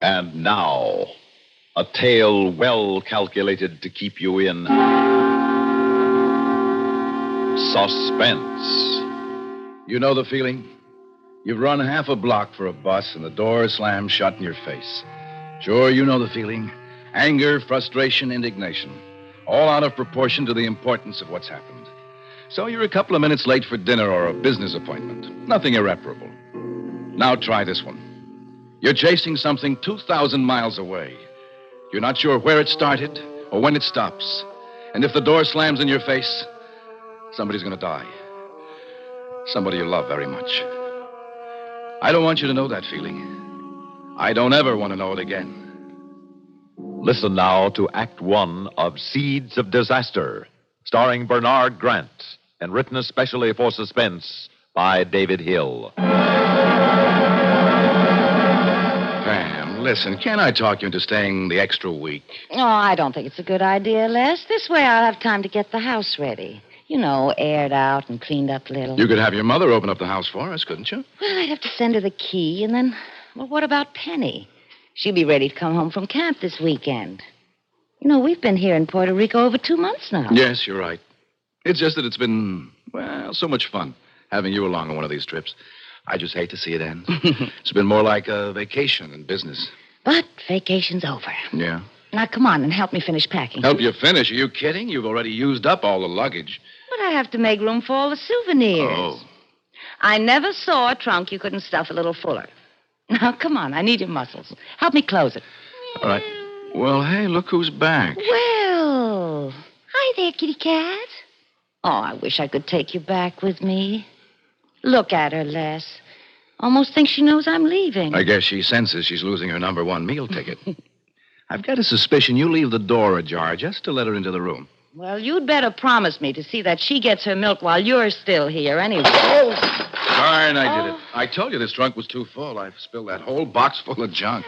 And now, a tale well calculated to keep you in suspense. You know the feeling? You've run half a block for a bus and the door slams shut in your face. Sure, you know the feeling. Anger, frustration, indignation. All out of proportion to the importance of what's happened. So you're a couple of minutes late for dinner or a business appointment. Nothing irreparable. Now try this one. You're chasing something 2,000 miles away. You're not sure where it started or when it stops. And if the door slams in your face, somebody's going to die. Somebody you love very much. I don't want you to know that feeling. I don't ever want to know it again. Listen now to Act One of Seeds of Disaster, starring Bernard Grant, and written especially for Suspense by David Hill. Pam, listen, can't I talk you into staying the extra week? Oh, I don't think it's a good idea, Les. This way I'll have time to get the house ready. You know, aired out and cleaned up a little. You could have your mother open up the house for us, couldn't you? Well, I'd have to send her the key, and then, well, what about Penny? She'll be ready to come home from camp this weekend. You know, we've been here in Puerto Rico over 2 months now. Yes, you're right. It's just that it's been, well, so much fun having you along on one of these trips. I just hate to see it end. It's been more like a vacation than business. But vacation's over. Yeah? Now, come on and help me finish packing. Help you finish? Are you kidding? You've already used up all the luggage. But I have to make room for all the souvenirs. Oh. I never saw a trunk you couldn't stuff a little fuller. Now, come on. I need your muscles. Help me close it. All right. Well, hey, look who's back. Well, hi there, kitty cat. Oh, I wish I could take you back with me. Look at her, Les. Almost think she knows I'm leaving. I guess she senses she's losing her number one meal ticket. I've got a suspicion you leave the door ajar just to let her into the room. Well, you'd better promise me to see that she gets her milk while you're still here anyway. Oh. Darn, I did it. I told you this trunk was too full. I've spilled that whole box full of junk.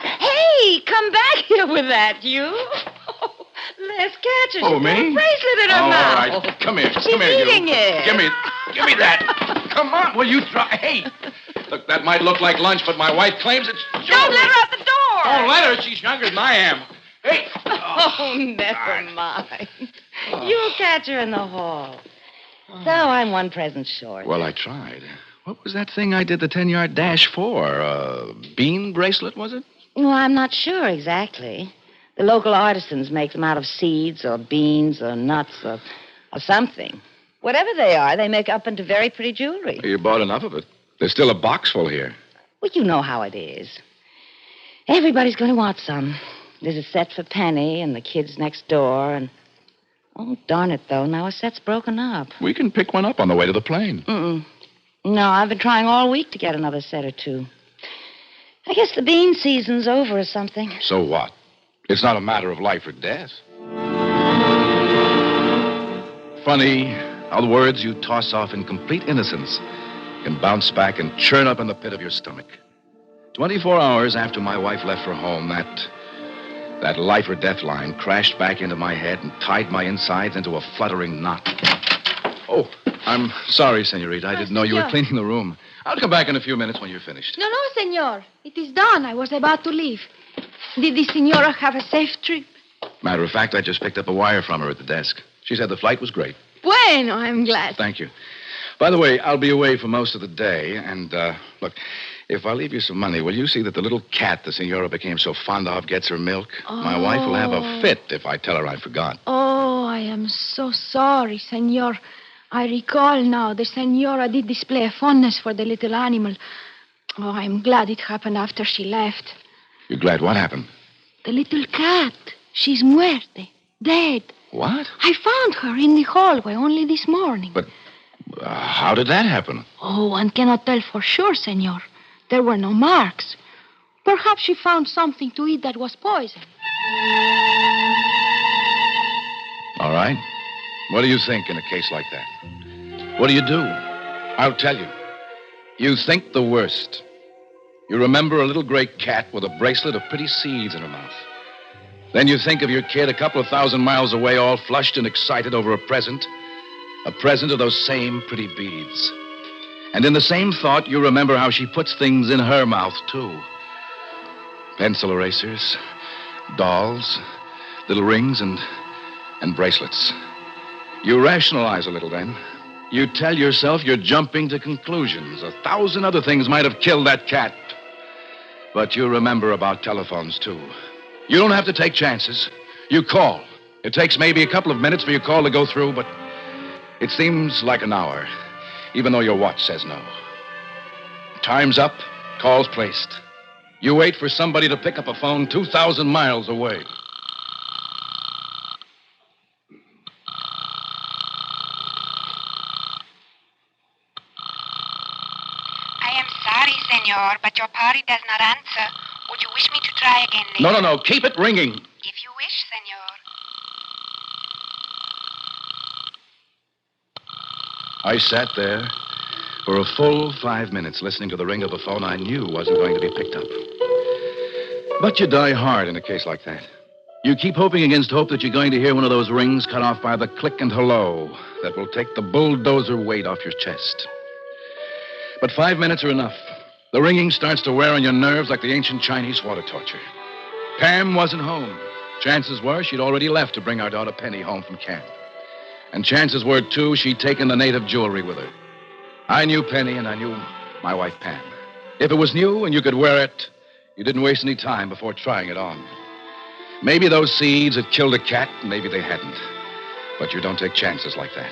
Hey, come back here with that, you. Oh, Les, catch her. Oh, She me? put a bracelet in her mouth. All right. Come here. She's Come here, eating you. it. Give me that. Come on. Will you try? Hey. Look, that might look like lunch, but my wife claims it's jewelry. Don't let her out the door. Don't let her. She's younger than I am. Hey. Oh, never mind. You'll catch her in the hall. So I'm one present short. Well, I tried. What was that thing I did the 10-yard dash for? A bean bracelet, was it? Well, I'm not sure exactly. The local artisans make them out of seeds or beans or nuts or something. Whatever they are, they make up into very pretty jewelry. You bought enough of it. There's still a box full here. Well, you know how it is. Everybody's going to want some. There's a set for Penny and the kids next door, and... Oh, darn it, though. Now a set's broken up. We can pick one up on the way to the plane. No, I've been trying all week to get another set or two. I guess the bean season's over or something. So what? It's not a matter of life or death. Funny how the words you toss off in complete innocence can bounce back and churn up in the pit of your stomach. 24 hours after my wife left for home, that life or death line crashed back into my head and tied my insides into a fluttering knot. Oh, I'm sorry, senorita. I didn't know you were cleaning the room. I'll come back in a few minutes when you're finished. No, senor. It is done. I was about to leave. Did the senora have a safe trip? Matter of fact, I just picked up a wire from her at the desk. She said the flight was great. Bueno, I'm glad. Thank you. By the way, I'll be away for most of the day, and, look, if I leave you some money, will you see that the little cat the senora became so fond of gets her milk? Oh. My wife will have a fit if I tell her I forgot. Oh, I am so sorry, senor. I recall now the senora did display a fondness for the little animal. Oh, I'm glad it happened after she left. You're glad what happened? The little cat. She's muerte. Dead. What? I found her in the hallway only this morning. But how did that happen? Oh, one cannot tell for sure, senor. There were no marks. Perhaps she found something to eat that was poison. All right. What do you think in a case like that? What do you do? I'll tell you. You think the worst. You remember a little gray cat with a bracelet of pretty seeds in her mouth. Then you think of your kid a couple of thousand miles away, all flushed and excited over a present of those same pretty beads. And in the same thought, you remember how she puts things in her mouth, too. Pencil erasers, dolls, little rings, and bracelets. You rationalize a little then. You tell yourself you're jumping to conclusions. 1,000 other things might have killed that cat. But you remember about telephones, too. You don't have to take chances. You call. It takes maybe a couple of minutes for your call to go through, but it seems like an hour, even though your watch says no. Time's up, call's placed. You wait for somebody to pick up a phone 2,000 miles away. I am sorry, senor, but your party does not answer. Would you wish me to try again later? No. Keep it ringing. If you wish, senor. I sat there for a full 5 minutes listening to the ring of a phone I knew wasn't going to be picked up. But you die hard in a case like that. You keep hoping against hope that you're going to hear one of those rings cut off by the click and hello that will take the bulldozer weight off your chest. But 5 minutes are enough. The ringing starts to wear on your nerves like the ancient Chinese water torture. Pam wasn't home. Chances were she'd already left to bring our daughter Penny home from camp. And chances were, too, she'd taken the native jewelry with her. I knew Penny and I knew my wife Pam. If it was new and you could wear it, you didn't waste any time before trying it on. Maybe those seeds had killed a cat, maybe they hadn't. But you don't take chances like that.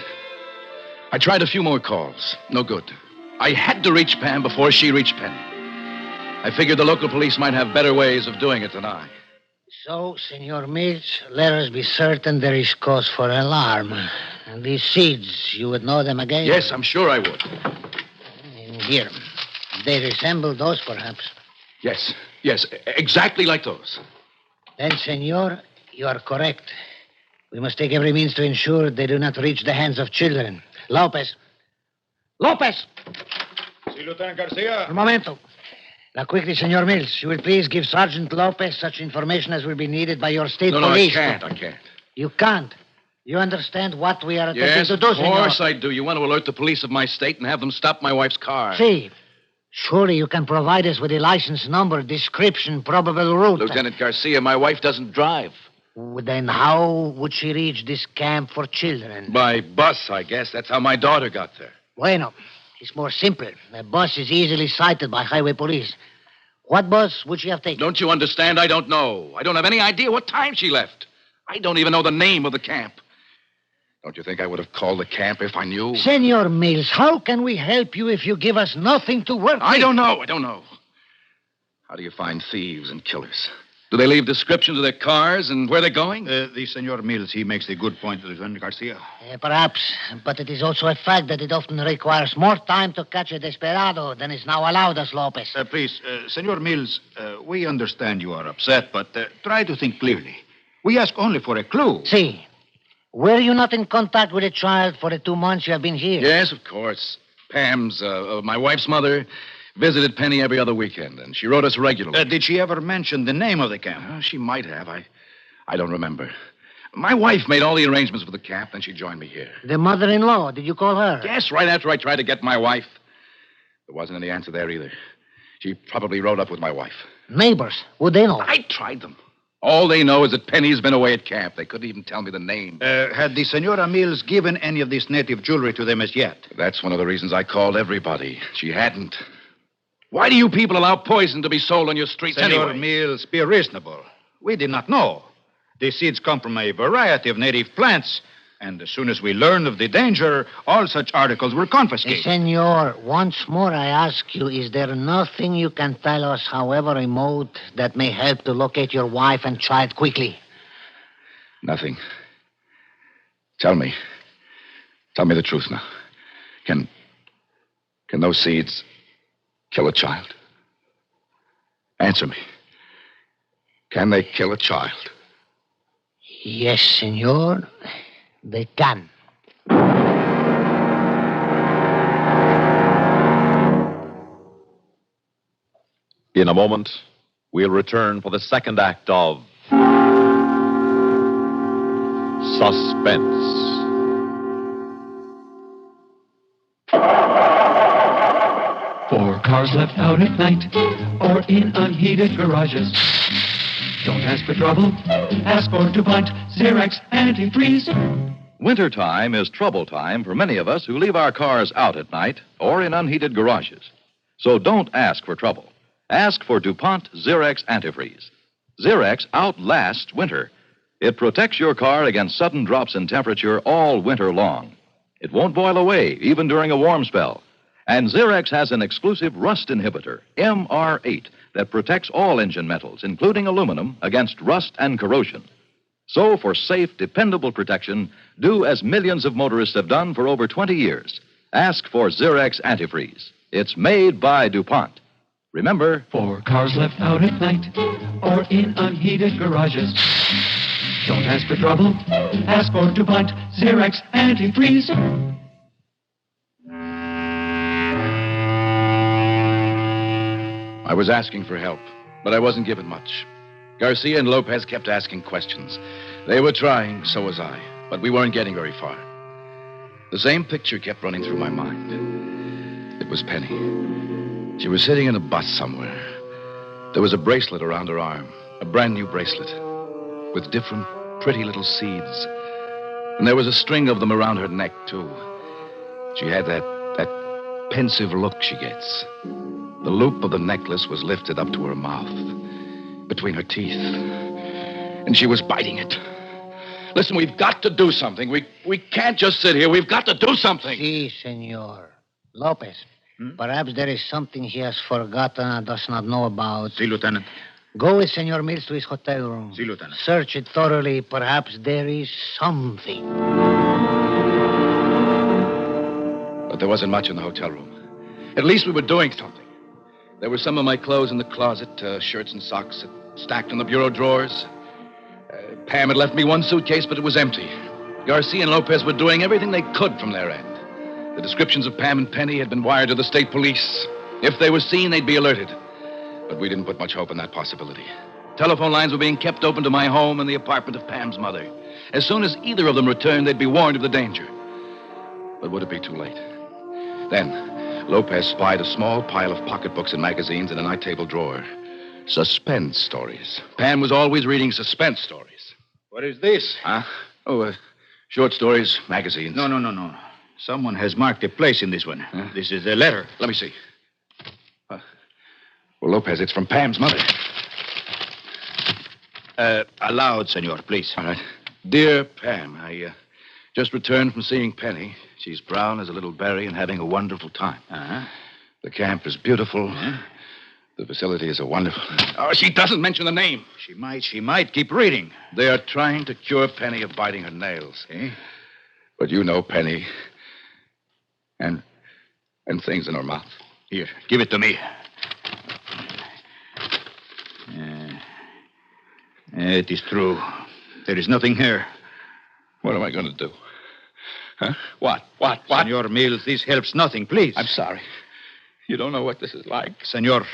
I tried a few more calls. No good. I had to reach Pam before she reached Penny. I figured the local police might have better ways of doing it than I. So, Senor Mills, let us be certain there is cause for alarm. And these seeds, you would know them again? Yes, I'm sure I would. And here. They resemble those, perhaps. Yes, exactly like those. Then, Senor, you are correct. We must take every means to ensure they do not reach the hands of children. Lopez! Si, Lieutenant Garcia. Un momento. Now, quickly, Senor Mills, you will please give Sergeant Lopez such information as will be needed by your state police. No, I can't. You can't. You understand what we are attempting to do, Senor? Yes, of course I do. You want to alert the police of my state and have them stop my wife's car. See, surely you can provide us with a license number, description, probable route. Lieutenant Garcia, my wife doesn't drive. Then how would she reach this camp for children? By bus, I guess. That's how my daughter got there. Bueno. It's more simple. The bus is easily sighted by highway police. What bus would she have taken? Don't you understand? I don't know. I don't have any idea what time she left. I don't even know the name of the camp. Don't you think I would have called the camp if I knew? Senor Mills, how can we help you if you give us nothing to work with? I don't know. How do you find thieves and killers? Do they leave descriptions of their cars and where they're going? The Senor Mills, he makes a good point, Lieutenant Garcia. Perhaps, but it is also a fact that it often requires more time to catch a desperado than is now allowed us, Lopez. Please, Senor Mills, we understand you are upset, but try to think clearly. We ask only for a clue. See, were you not in contact with a child for the 2 months you have been here? Yes, of course. Pam's, my wife's mother, visited Penny every other weekend, and she wrote us regularly. Did she ever mention the name of the camp? She might have. I don't remember. My wife made all the arrangements for the camp, then she joined me here. The mother-in-law, did you call her? Yes, right after I tried to get my wife. There wasn't any answer there either. She probably rode up with my wife. Neighbors, would they know? I tried them. All they know is that Penny's been away at camp. They couldn't even tell me the name. Had the Senora Mills given any of this native jewelry to them as yet? That's one of the reasons I called everybody. She hadn't. Why do you people allow poison to be sold on your streets Senor anyway? Mills, be reasonable. We did not know. The seeds come from a variety of native plants, and as soon as we learned of the danger, all such articles were confiscated. Senor, once more I ask you, is there nothing you can tell us, however remote, that may help to locate your wife and child quickly? Nothing. Tell me. Tell me the truth now. Can those seeds kill a child? Answer me. Can they kill a child? Yes, senor. They can. In a moment, we'll return for the second act of Suspense. For cars left out at night or in unheated garages, Don't ask for trouble. Ask for DuPont Xerox Antifreeze. Wintertime is trouble time for many of us who leave our cars out at night or in unheated garages. So don't ask for trouble. Ask for DuPont Xerox Antifreeze. Xerox outlasts winter. It protects your car against sudden drops in temperature all winter long. It won't boil away, even during a warm spell. And Xerox has an exclusive rust inhibitor, MR8, that protects all engine metals, including aluminum, against rust and corrosion. So, for safe, dependable protection, do as millions of motorists have done for over 20 years. Ask for Xerox Antifreeze. It's made by DuPont. Remember, For cars left out at night or in unheated garages. Don't ask for trouble. Ask for DuPont Xerox Antifreeze. I was asking for help, but I wasn't given much. Garcia and Lopez kept asking questions. They were trying, so was I, but we weren't getting very far. The same picture kept running through my mind. It was Penny. She was sitting in a bus somewhere. There was a bracelet around her arm, a brand new bracelet, with different pretty little seeds. And there was a string of them around her neck, too. She had that pensive look she gets. The loop of the necklace was lifted up to her mouth, between her teeth, and she was biting it. Listen, we've got to do something. We can't just sit here. We've got to do something. Si, senor. Lopez, perhaps there is something he has forgotten and does not know about. Si, Lieutenant. Go with Senor Mills to his hotel room. Si, Lieutenant. Search it thoroughly. Perhaps there is something. But there wasn't much in the hotel room. At least we were doing something. There were some of my clothes in the closet, shirts and socks stacked in the bureau drawers. Pam had left me one suitcase, but it was empty. Garcia and Lopez were doing everything they could from their end. The descriptions of Pam and Penny had been wired to the state police. If they were seen, they'd be alerted. But we didn't put much hope in that possibility. Telephone lines were being kept open to my home and the apartment of Pam's mother. As soon as either of them returned, they'd be warned of the danger. But would it be too late? Then, Lopez spied a small pile of pocketbooks and magazines in a night table drawer. Suspense stories. Pam was always reading suspense stories. What is this? Huh? Oh, short stories, magazines. No. Someone has marked a place in this one. Huh? This is a letter. Let me see. Well, Lopez, it's from Pam's mother. Aloud, senor, please. All right. Dear Pam, I just returned from seeing Penny. She's brown as a little berry and having a wonderful time. Uh-huh. The camp is beautiful. Yeah. The facility is a wonderful... Oh, she doesn't mention the name. She might. Keep reading. They are trying to cure Penny of biting her nails. Eh? But you know Penny. And things in her mouth. Here, give it to me. It is true. There is nothing here. What am I going to do? Huh? What? Senor Mills, this helps nothing, please. I'm sorry. You don't know what this is like. Senor,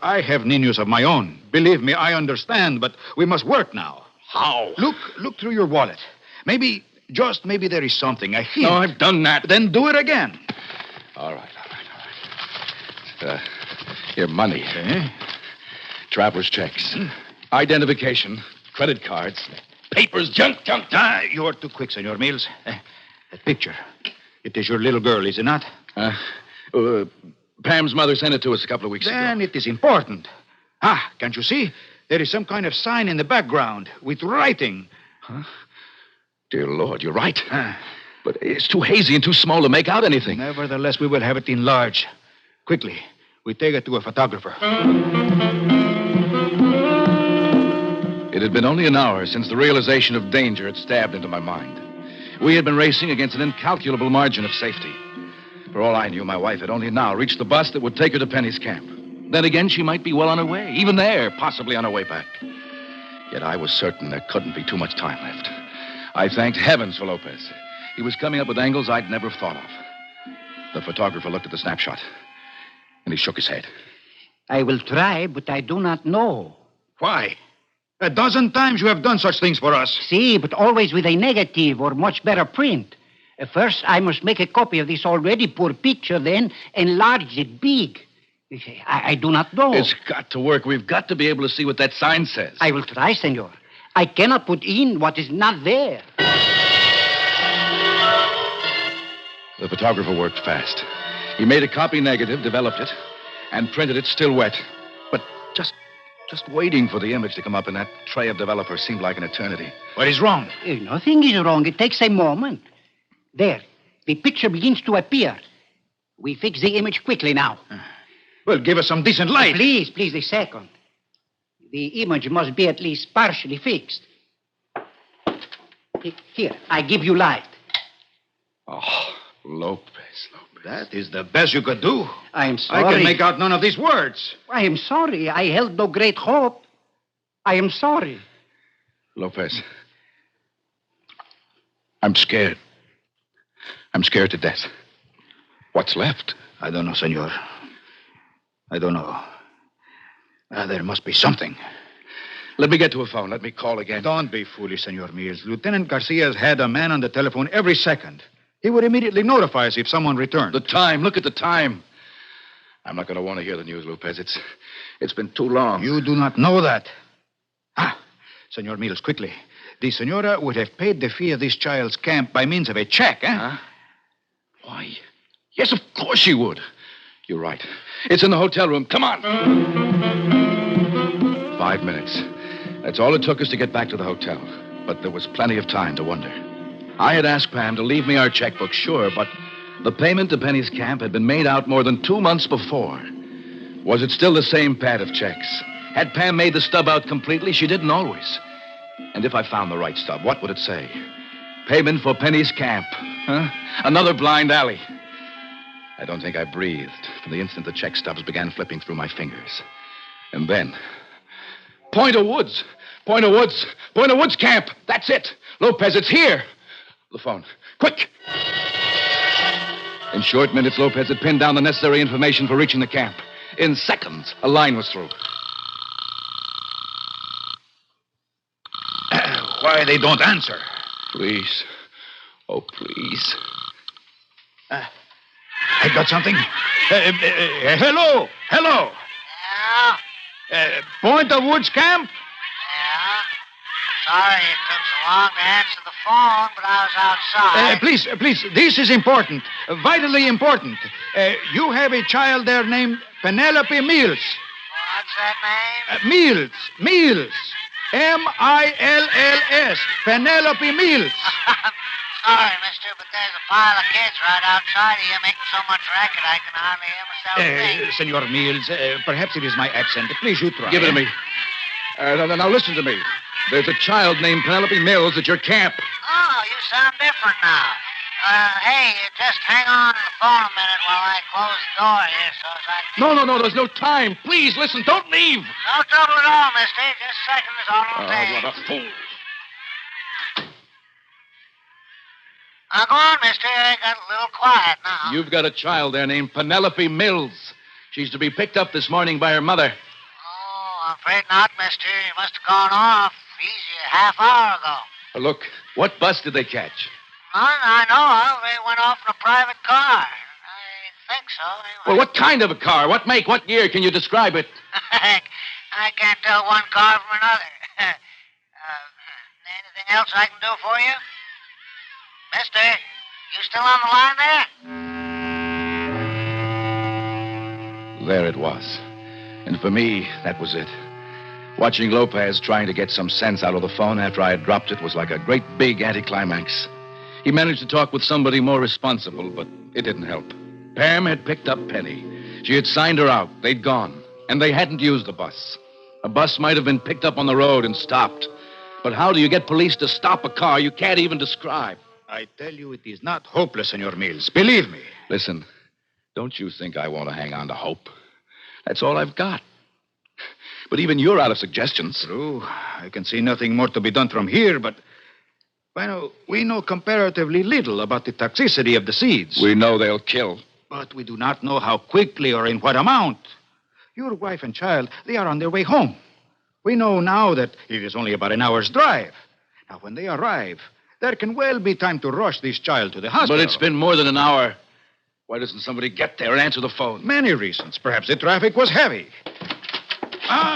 I have niños of my own. Believe me, I understand, but we must work now. How? Look through your wallet. Maybe there is something, a hint. No, I've done that. Then do it again. All right. Here, money. Eh? Traveler's checks. Identification. Credit cards. Papers. Junk. You are too quick, Senor Mills. That picture. It is your little girl, is it not? Pam's mother sent it to us a couple of weeks ago. Then it is important. Can't you see? There is some kind of sign in the background with writing. Huh? Dear Lord, you're right. But it's too hazy and too small to make out anything. Nevertheless, we will have it enlarged. Quickly, we take it to a photographer. It had been only an hour since the realization of danger had stabbed into my mind. We had been racing against an incalculable margin of safety. For all I knew, my wife had only now reached the bus that would take her to Penny's camp. Then again, she might be well on her way, even there, possibly on her way back. Yet I was certain there couldn't be too much time left. I thanked heavens for Lopez. He was coming up with angles I'd never thought of. The photographer looked at the snapshot, and he shook his head. I will try, but I do not know. Why? 12 times you have done such things for us. See, but always with a negative or much better print. First, I must make a copy of this already poor picture, then enlarge it big. I do not know. It's got to work. We've got to be able to see what that sign says. I will try, senor. I cannot put in what is not there. The photographer worked fast. He made a copy negative, developed it, and printed it still wet. But just waiting for the image to come up in that tray of developer seemed like an eternity. What is wrong? Nothing is wrong. It takes a moment. There. The picture begins to appear. We fix the image quickly now. Well, give us some decent light. Please, a second. The image must be at least partially fixed. Here, I give you light. Oh, Lopez. That is the best you could do. I am sorry. I can make out none of these words. I am sorry. I held no great hope. I am sorry. Lopez. I'm scared. I'm scared to death. What's left? I don't know, senor. I don't know. There must be something. Let me get to a phone. Let me call again. Don't be foolish, Senor Mills. Lieutenant Garcia's had a man on the telephone every second. He would immediately notify us if someone returned. The time. Look at the time. I'm not going to want to hear the news, Lopez. It's been too long. You do not know that. Senor Mills, quickly. The senora would have paid the fee of this child's camp by means of a check, eh? Huh? Why? Yes, of course she would. You're right. It's in the hotel room. Come on. 5 minutes. That's all it took us to get back to the hotel. But there was plenty of time to wonder. I had asked Pam to leave me our checkbook, sure, but the payment to Penny's camp had been made out more than 2 months before. Was it still the same pad of checks? Had Pam made the stub out completely? She didn't always. And if I found the right stub, what would it say? Payment for Penny's camp. Huh? Another blind alley. I don't think I breathed from the instant the check stubs began flipping through my fingers. And then... Point of Woods camp. That's it. Lopez, it's here. The phone. Quick. In short minutes, Lopez had pinned down the necessary information for reaching the camp. In seconds, a line was through. Why they don't answer? Please. Oh, please. I got something. Hello. Yeah? Point of Woods camp? Yeah? Sorry it took so long to answer the phone, but I was outside. Please, this is important. Vitally important. You have a child there named Penelope Mills. What's that name? Mills. Mills. Penelope Mills. Sorry, mister, but there's a pile of kids right outside of you making so much racket I can hardly hear myself think. Senor Mills, perhaps it is my accent. Please, you try. Give it to me. Now listen to me. There's a child named Penelope Mills at your camp. Oh, you sound different now. Hey, just hang on the phone a minute while I close the door here so as I can... No, there's no time. Please, listen, don't leave. No trouble at all, mister. Just a second is all it'll take. What a fool. Now, go on, mister. I got a little quiet now. You've got a child there named Penelope Mills. She's to be picked up this morning by her mother. Oh, I'm afraid not, mister. You must have gone off easy a half hour ago. Look, what bus did they catch? None I know of. They went off in a private car. I think so, anyway. Well, what kind of a car? What make? What year? Can you describe it? I can't tell one car from another. Anything else I can do for you? Mister, you still on the line there? There it was. And for me, that was it. Watching Lopez trying to get some sense out of the phone after I had dropped it was like a great big anticlimax. He managed to talk with somebody more responsible, but it didn't help. Pam had picked up Penny. She had signed her out. They'd gone. And they hadn't used the bus. A bus might have been picked up on the road and stopped. But how do you get police to stop a car you can't even describe? I tell you, it is not hopeless, Senor Mills. Believe me. Listen, don't you think I want to hang on to hope? That's all I've got. But even you're out of suggestions. True. I can see nothing more to be done from here, but... Well, we know comparatively little about the toxicity of the seeds. We know they'll kill. But we do not know how quickly or in what amount. Your wife and child, they are on their way home. We know now that it is only about an hour's drive. Now, when they arrive, there can well be time to rush this child to the hospital. But it's been more than an hour. Why doesn't somebody get there and answer the phone? Many reasons. Perhaps the traffic was heavy.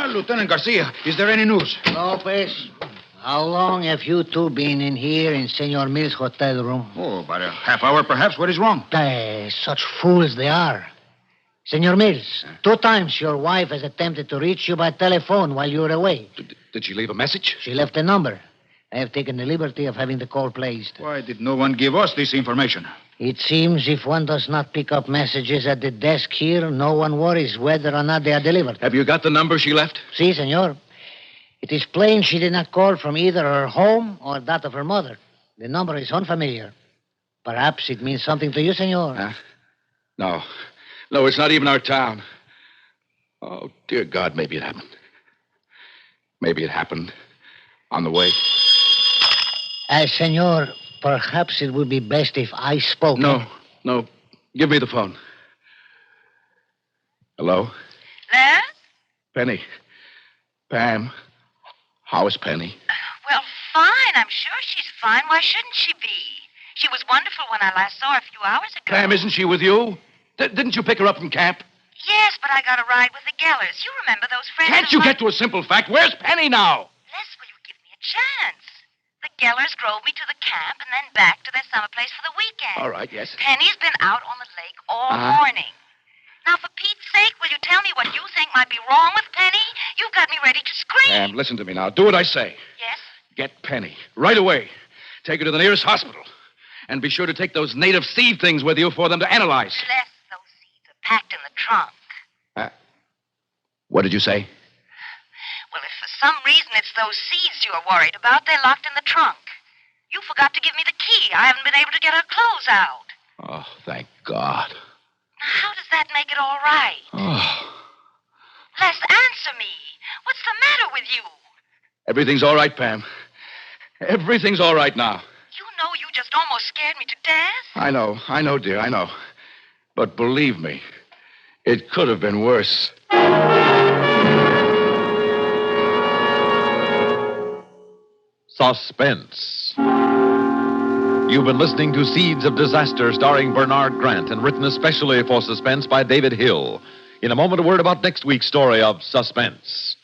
Lieutenant Garcia, is there any news? Lopez, how long have you two been in here in Senor Mills' hotel room? Oh, about a half hour, perhaps. What is wrong? Such fools they are. Senor Mills, 2 times your wife has attempted to reach you by telephone while you were away. Did she leave a message? She left a number. I have taken the liberty of having the call placed. Why did no one give us this information? It seems if one does not pick up messages at the desk here, no one worries whether or not they are delivered. Have you got the number she left? Si, senor. It is plain she did not call from either her home or that of her mother. The number is unfamiliar. Perhaps it means something to you, senor. No. No, it's not even our town. Oh, dear God, maybe it happened. Maybe it happened on the way. Senor, perhaps it would be best if I spoke. No. Give me the phone. Hello? Les? Penny. Pam. How is Penny? Well, fine. I'm sure she's fine. Why shouldn't she be? She was wonderful when I last saw her a few hours ago. Pam, isn't she with you? Didn't you pick her up from camp? Yes, but I got a ride with the Gellers. You remember those friends? Can't you get to a simple fact? Where's Penny now? Les, will you give me a chance? The Gellers drove me to the camp and then back to their summer place for the weekend. All right, yes. Penny's been out on the lake all morning. Now, for Pete's sake, will you tell me what you think might be wrong with Penny? You've got me ready to scream. Pam, listen to me now. Do what I say. Yes? Get Penny right away. Take her to the nearest hospital. And be sure to take those native seed things with you for them to analyze. Les, those seeds are packed in the trunk. What did you say? Well, if for some reason it's those seeds you are worried about, they're locked in the trunk. You forgot to give me the key. I haven't been able to get her clothes out. Oh, thank God. Now, how does that make it all right? Oh. Les, answer me. What's the matter with you? Everything's all right, Pam. Everything's all right now. You know you just almost scared me to death. I know, dear, I know. But believe me, it could have been worse. Suspense. You've been listening to Seeds of Disaster, starring Bernard Grant, and written especially for Suspense by David Hill. In a moment, a word about next week's story of Suspense.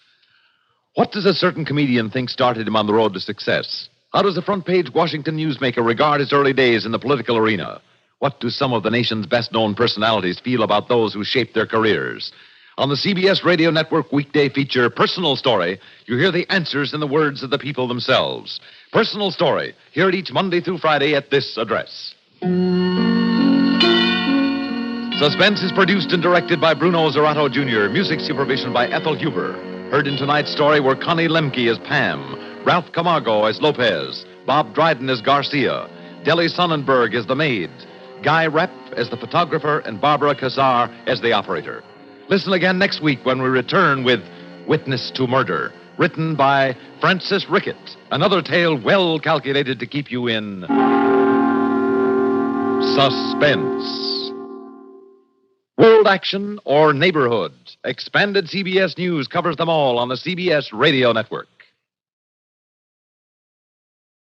What does a certain comedian think started him on the road to success? How does the front-page Washington newsmaker regard his early days in the political arena? What do some of the nation's best-known personalities feel about those who shaped their careers? On the CBS Radio Network weekday feature, Personal Story, you hear the answers in the words of the people themselves. Personal Story, hear it each Monday through Friday at this address. Suspense is produced and directed by Bruno Zerato Jr., music supervision by Ethel Huber. Heard in tonight's story were Connie Lemke as Pam, Ralph Camargo as Lopez, Bob Dryden as Garcia, Deli Sonnenberg as the maid, Guy Repp as the photographer, and Barbara Kazar as the operator. Listen again next week when we return with Witness to Murder, written by Francis Rickett. Another tale well calculated to keep you in suspense. World action or neighborhood, expanded CBS News covers them all on the CBS Radio Network.